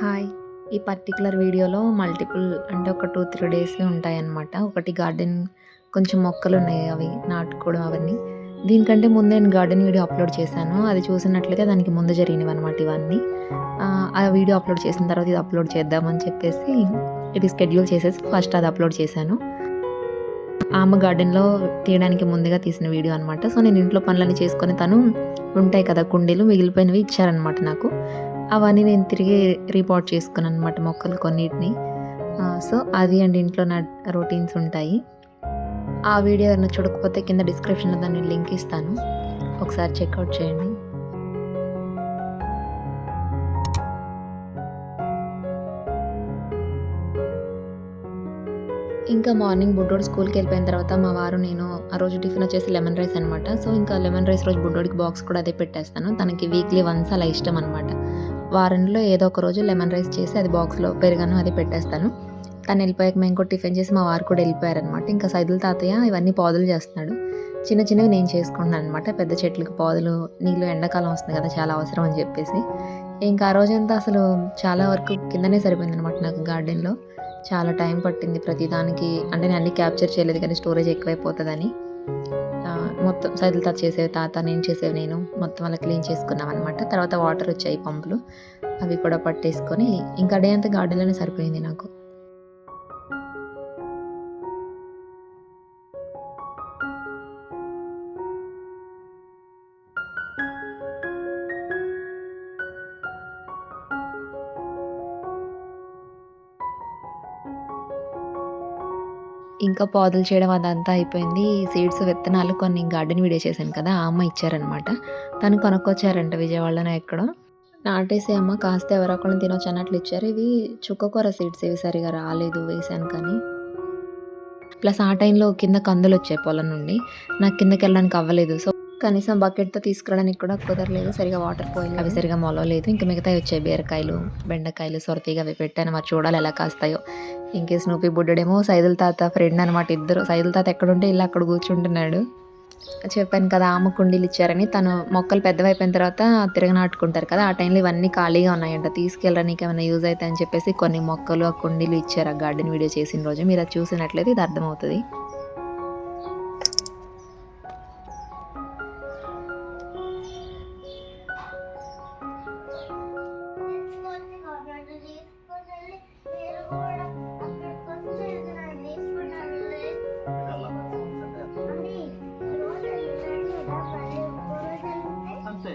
Hi. ఈ particular వీడియోలో multiple అంటే ఒక 2, 3 డేస్‌వి ఉంటాయన్నమాట. ఒకటి గార్డెన్ కొంచెం మొక్కలున్నాయి అవి నాటుకోవడం అవన్నీ. దీనికంటే ముందు నేను గార్డెన్ వీడియో అప్‌లోడ్ చేశాను. అది చూసినట్లయితే దానికి ముందు జరిగినవన్నమాట ఇవన్నీ. ఆ వీడియో అప్‌లోడ్ చేసిన తర్వాత ఇది అప్‌లోడ్ చేద్దామని చెప్పేసి ఇది షెడ్యూల్ చేసేసి ఫస్ట్ అది అప్‌లోడ్ చేశాను. అమ్మ గార్డెన్‌లో తీయడానికి ముందుగా తీసిన వీడియో అనమాట. సో, నేను ఇంట్లో పనులన్నీ చేసుకొని తను ఉంటాయి కదా కుండీలు మిగిలిపోయినవి ఇచ్చారనమాట నాకు. అవన్నీ నేను తిరిగి రీపాట్ చేసుకున్నాననమాట మొక్కలు కొన్నిటిని. సో, అది అండ్ ఇంట్లో నా రొటీన్స్ ఉంటాయి. ఆ వీడియో ఎవరైనా చూడకపోతే కింద డిస్క్రిప్షన్‌లో దాని లింక్ ఇస్తాను. ఒకసారి చెక్‌ఔట్ చేయండి. ఇంకా మార్నింగ్ బుడ్డోడు స్కూల్‌కెళ్ళిపోయిన తర్వాత మా వారు నేను ఆ రోజు టిఫిన్ వచ్చేసి లెమన్ రైస్ అనమాట. సో, ఇంకా లెమన్ రైస్ రోజు బుడ్డోడికి బాక్స్ కూడా అదే పెట్టేస్తాను. తనకి వీక్లీ వన్స్ అలా ఇష్టం అనమాట. వారంలో ఏదో ఒక రోజు లెమన్ రైస్ చేసి అది బాక్స్‌లో పెరుగన్నం అది పెట్టేస్తాను. తను వెళ్ళిపోయాక మేము కూడా టిఫిన్ చేసి మా వారు కూడా వెళ్ళిపోయారనమాట. ఇంకా సైదుల తాతయ్య ఇవన్నీ పాదులు చేస్తున్నాడు. చిన్న చిన్నవి నేను చేసుకుంటున్నాను అనమాట. పెద్ద చెట్లకి పాదులు, నీళ్ళు ఎండాకాలం వస్తుంది కదా! చాలా అవసరం అని చెప్పేసి. ఇంకా ఆ రోజంతా అసలు చాలా వరకు కిందనే సరిపోయిందనమాట నాకు గార్డెన్‌లో. చాలా టైం పట్టింది ప్రతిదానికి. అంటే నేను అన్నీ క్యాప్చర్ చేయలేదు కానీ స్టోరేజ్ ఎక్కువైపోతదని. మొత్తం సైదులు తాత చేసేవి తాత, నేను చేసేవి నేను. మొత్తం అలా క్లీన్ చేసుకున్నామనమాట. తర్వాత వాటరొచ్చాయి పంపులు. అవి కూడా పట్టేసుకొని ఇంకా డే అంతా గార్డెన్‌లోనే సరిపోయింది నాకు. ఇంకా పాదులు చేయడం అదంతా అయిపోయింది. సీడ్స్, విత్తనాలు కొన్ని గార్డెన్ వీడియో చేశాను కదా! ఆ అమ్మ ఇచ్చారనమాట. తను కొనుక్కొచ్చారంట విజయవాడలోనో ఎక్కడో. నాటేసే అమ్మ కాస్తే ఎవరో ఒకళ్ళని తినొచ్చు అన్నట్లు ఇచ్చారు. ఇవి చుక్కకూర సీడ్స్ ఇవి సరిగ్గా రాలేదు వేశాను కానీ. ప్లస్ ఆ టైంలో కింద కందులొచ్చాయి పొలం నుండి. నాకు కిందకెళ్ళడానికి అవ్వలేదు. సో, కనీసం బకెట్‌తో తీసుకెళ్ళడానికి కూడా కుదరలేదు. సరిగ్గా వాటర్ పోయలేదు. అవి సరిగ్గా మొలవలేదు. ఇంక మిగతాయి వచ్చాయి బీరకాయలు, బెండకాయలు, సొరతీగ అవి పెట్టాను. మరి చూడాలి ఎలా కాస్తాయో. ఇంకే స్నూపీ బుడ్డోడేమో సైదుల తాత ఫ్రెండ్ అనమాట ఇద్దరు. సైదుల తాత ఎక్కడుంటే ఎళ్లి అక్కడ కూర్చుంటున్నాడు. చెప్పాను కదా! ఆమ కుండీలిచ్చారని. తను మొక్కలు పెద్దవయిపోయిన తర్వాత తిరగనాటుకుంటారు కదా! ఆ టైంలో ఇవన్నీ ఖాళీగా ఉన్నాయంట. తీసుకెళ్ళరా నీకేమైనా యూజ్ అయితాయని చెప్పేసి కొన్ని మొక్కలు, ఆ కుండీలు ఇచ్చారు ఆ గార్డెన్ వీడియో చేసిన రోజు. మీరది చూసినట్లయితే ఇది అర్థమవుతది.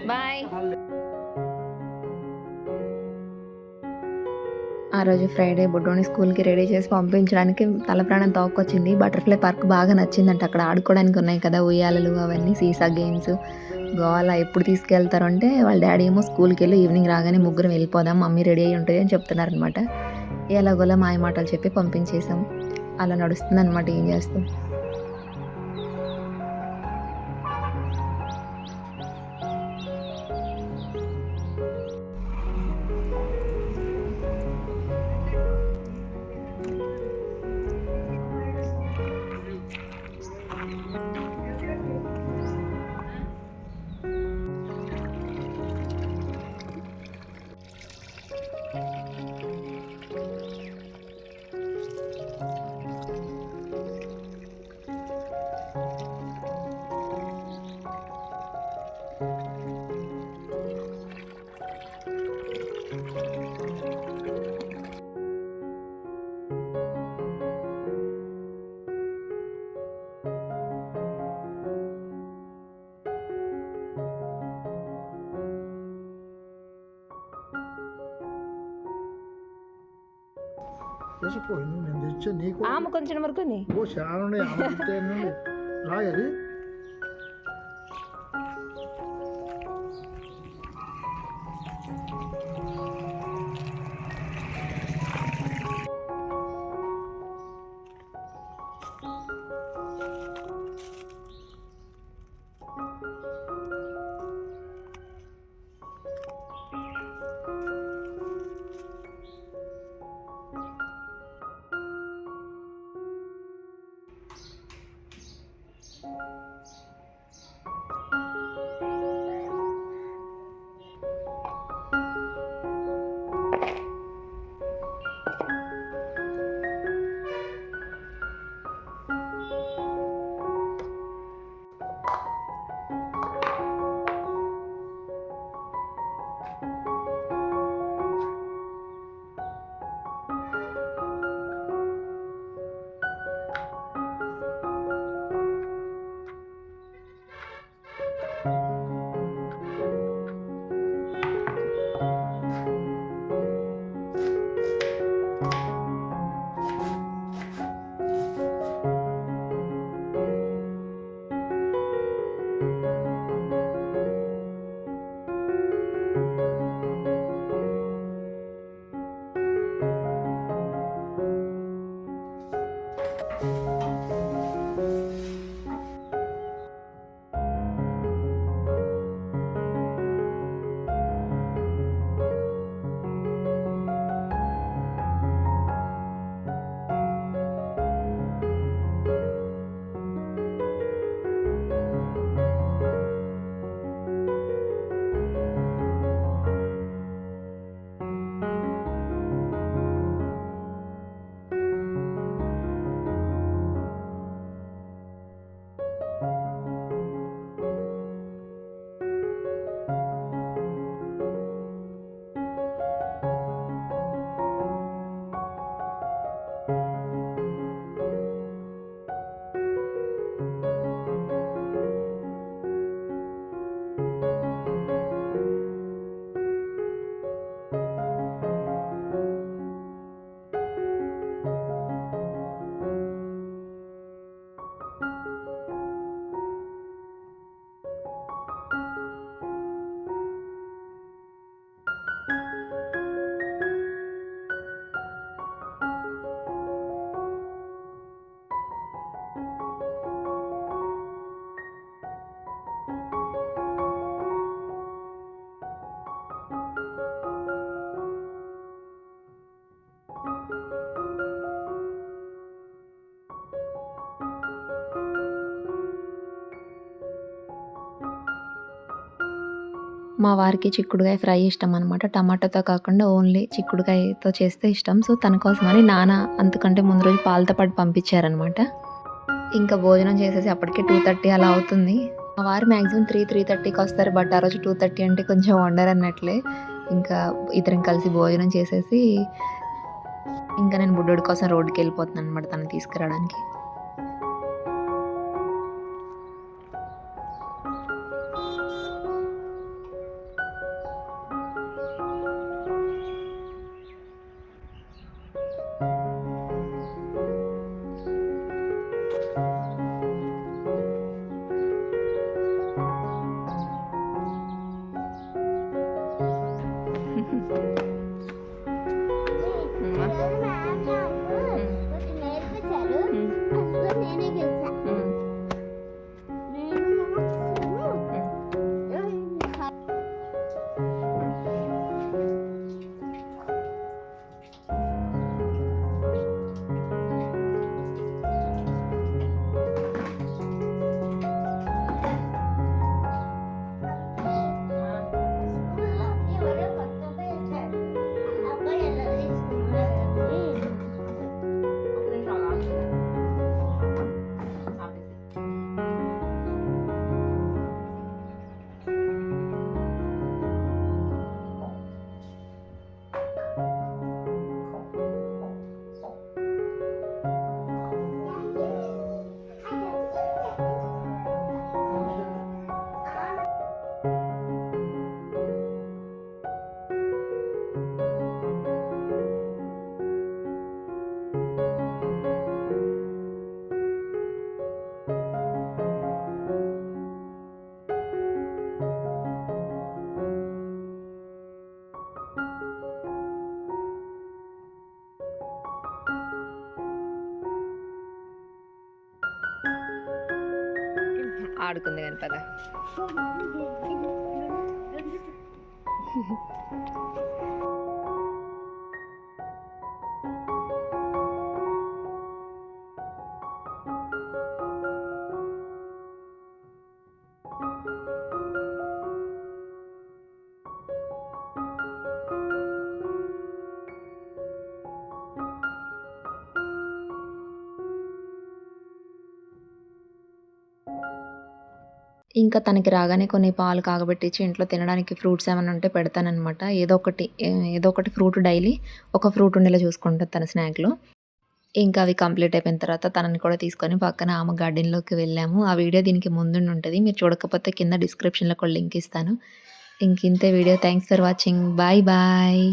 బాయ్. ఆ రోజు ఫ్రైడే బుడ్డోడిని స్కూల్‌కి రెడీ చేసి పంపించడానికి తల ప్రాణం తోక్కొచ్చింది. బటర్‌ఫ్లై పార్క్ బాగా నచ్చిందంట. అక్కడ ఆడుకోవడానికి ఉన్నాయి కదా! ఉయ్యాలలు అవన్నీ సీసా గేమ్స్, గోల ఎప్పుడు తీసుకెళ్తారు అంటే వాళ్ళ డ్యాడీ ఏమో స్కూల్‌కెళ్ళి ఈవినింగ్ రాగానే ముగ్గురం వెళ్ళిపోదాం మమ్మీ రెడీ అయ్యి ఉంటది అని చెప్తున్నారనమాట. ఎలాగోలా మాయ మాటలు చెప్పి పంపించేసాం. అలా నడుస్తుందనమాట ఏం చేస్తాం. వేసుకో నువ్వు నేను తెచ్చా నీకు ఆమె కొంచెం వరకు ఉంది. ఓ చాలా ఉన్నాయి ఆమె తింటే నుండి రాయది మా వారికి చిక్కుడుకాయ ఫ్రై ఇష్టం అనమాట. టమాటాతో కాకుండా ఓన్లీ చిక్కుడుకాయతో చేస్తే ఇష్టం. సో, తన కోసమని నాన్న అంతకంటే ముందు రోజు పాలతో పాటు పంపించారనమాట. ఇంకా భోజనం చేసేసి అప్పటికే 2:30 అలా అవుతుంది. మా వారు మ్యాక్సిమం 3:30కి వస్తారు. బట్ ఆ రోజు 2:30 అంటే కొంచెం వండరన్నట్లే. ఇంకా ఇద్దరం కలిసి భోజనం చేసేసి ఇంకా నేను బుడ్డోడి కోసం రోడ్డుకెళ్ళిపోతున్నాననమాట తనని తీసుకురావడానికి. ఆడుకుంది కానీ పద. ఇంకా తనకి రాగానే కొన్ని పాలు కాగబెట్టించి ఇంట్లో తినడానికి ఫ్రూట్స్ ఏమన్నా ఉంటే పెడతాననమాట. ఏదో ఒకటి ఫ్రూట్ డైలీ ఒక ఫ్రూట్ ఉండేలా చూసుకుంటది తన స్నాక్‌లో. ఇంకా అవి కంప్లీట్ అయిపోయిన తర్వాత తనని కూడా తీసుకొని పక్కన ఆమె గార్డెన్‌లోకి వెళ్ళాము. ఆ వీడియో దీనికి ముందుండి ఉంటది. మీరు చూడకపోతే కింద డిస్క్రిప్షన్‌లో కూడా లింక్ ఇస్తాను. ఇంకింతే video. Thanks for watching. Bye bye.